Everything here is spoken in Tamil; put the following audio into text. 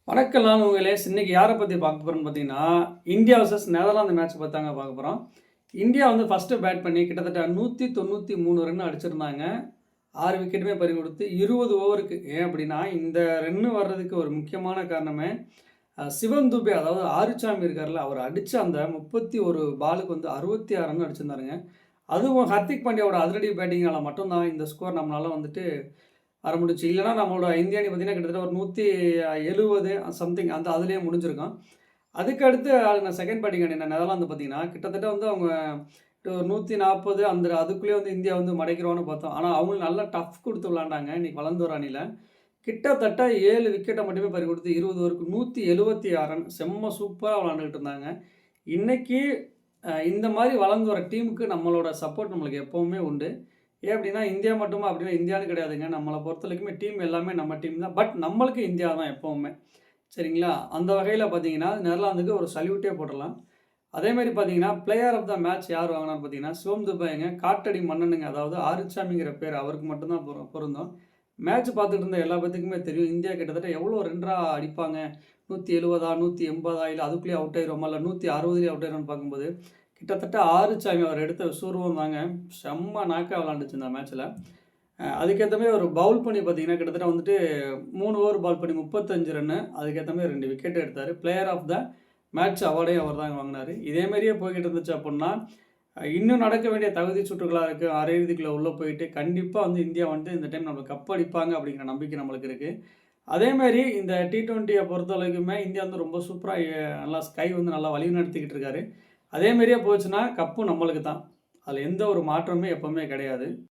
வணக்கம் நான் உங்களே இன்னைக்கு யாரை பற்றி பார்க்க போகிறோன்னு பார்த்தீங்கன்னா இந்தியா வர்சஸ் நெதர்லாந்து மேட்ச் பார்த்தாங்க பார்க்க போகிறோம். இந்தியா வந்து ஃபஸ்ட்டு பேட் பண்ணி கிட்டத்தட்ட 193 ரன் அடிச்சிருந்தாங்க. 6 விக்கெட்டுமே பறி கொடுத்து 20 ஓவருக்கு. ஏன் அப்படின்னா இந்த ரன்னு வர்றதுக்கு ஒரு முக்கியமான காரணமே சிவம் துபே, அதாவது ஆறுச்சாமி இருக்கார்ல, அவர் அடித்த அந்த 31 பாலுக்கு வந்து 66 ரன் அடிச்சிருந்தாருங்க. அதுவும் ஹர்திக் பாண்டியாவோட அதிரடி பேட்டிங்கால் மட்டும்தான் இந்த ஸ்கோர் நம்மளால் வந்துட்டு வர முடிச்சு. இல்லைனா நம்மளோட இந்திய அணி பார்த்தீங்கன்னா கிட்டத்தட்ட ஒரு 170 சம்திங் அந்த அதுலேயே முடிஞ்சிருக்கும். அதுக்கடுத்து நான் செகண்ட் பேட்டிங் அணி நெதர்லாந்து பார்த்தீங்கன்னா கிட்டத்தட்ட வந்து அவங்க ஒரு 140 அந்த அதுக்குள்ளேயே வந்து இந்தியா வந்து மடைக்கிறோன்னு பார்த்தோம். ஆனால் அவங்களும் நல்லா டஃப் கொடுத்து விளாண்டாங்க இன்னைக்கு வளர்ந்து வர அணியில். கிட்டத்தட்ட 7 விக்கெட்டை மட்டுமே பறி கொடுத்து 20 ஓவருக்கு 176 ரன் செம்ம சூப்பராக விளாண்டுக்கிட்டு இருந்தாங்க. இன்னைக்கு இந்த மாதிரி வளர்ந்து வர டீமுக்கு நம்மளோட சப்போர்ட் நம்மளுக்கு எப்போவுமே உண்டு. ஏன் அப்படின்னா இந்தியா மட்டுமா அப்படின்னா இந்தியான்னு கிடையாதுங்க. நம்மளை பொறுத்த வரைக்குமே டீம் எல்லாமே நம்ம டீம் தான். பட் நம்மளுக்கு இந்தியா தான் எப்போவுமே. சரிங்களா? அந்த வகையில் பார்த்தீங்கன்னா நெதர்லாந்துக்கு ஒரு சல்யூட்டே போடலாம். அதேமாரி பார்த்தீங்கன்னா பிளேயர் ஆஃப் த மேட்ச் யார் வாங்கினான்னு பார்த்தீங்கன்னா சிவம் துபேங்க. காட்டடி மன்னனுங்க. அதாவது ஆறுச்சாமிங்கிற பேர் அவருக்கு மட்டும்தான் பொருந்தும். மேட்ச் பார்த்துட்டு இருந்த எல்லா பேத்துக்குமே தெரியும் இந்தியா கிட்டத்தட்ட எவ்வளோ ரன்ரா அடிப்பாங்க. 170 180 இல்லை அதுக்குள்ளேயே அவுட் ஆயிடுவோமா, இல்லை 160 அவுட் ஆயிடும்னு பார்க்கும்போது கிட்டத்தட்ட ஆறுச்சாமி அவர் எடுத்த சூர்வம் தாங்க செம்ம நாக்காக விளாண்டுச்சு இந்த மேட்ச்சில். அதுக்கேற்ற மாதிரி ஒரு பவுல் பண்ணி பார்த்தீங்கன்னா கிட்டத்தட்ட வந்துட்டு 3 ஓவர் பால் பண்ணி 35 ரன்னு, அதுக்கேற்ற மாதிரி 2 விக்கெட் எடுத்தார். பிளேயர் ஆஃப் த மேட்ச் அவார்டையும் அவர் தாங்க வாங்கினார். இதேமாரியே போய்கிட்டு இருந்துச்சு அப்படின்னா இன்னும் நடக்க வேண்டிய தகுதி சுற்றுகளாக இருக்குது. அரையிறுதிக்குள்ளே உள்ளே போயிட்டு கண்டிப்பாக வந்து இந்தியா வந்து இந்த டைம் நம்ம கப் அடிப்பாங்க அப்படிங்கிற நம்பிக்கை நம்மளுக்கு இருக்குது. அதேமாரி இந்த T20 பொறுத்த வரைக்குமே இந்தியா வந்து ரொம்ப சூப்பராக நல்லா ஸ்கை வந்து நல்லா வழி நடத்திக்கிட்டு இருக்காரு. அதேமாரியே போச்சுன்னா கப்பும் நம்மளுக்கு தான். அதில் எந்த ஒரு மாற்றமே எப்போவுமே கிடையாது.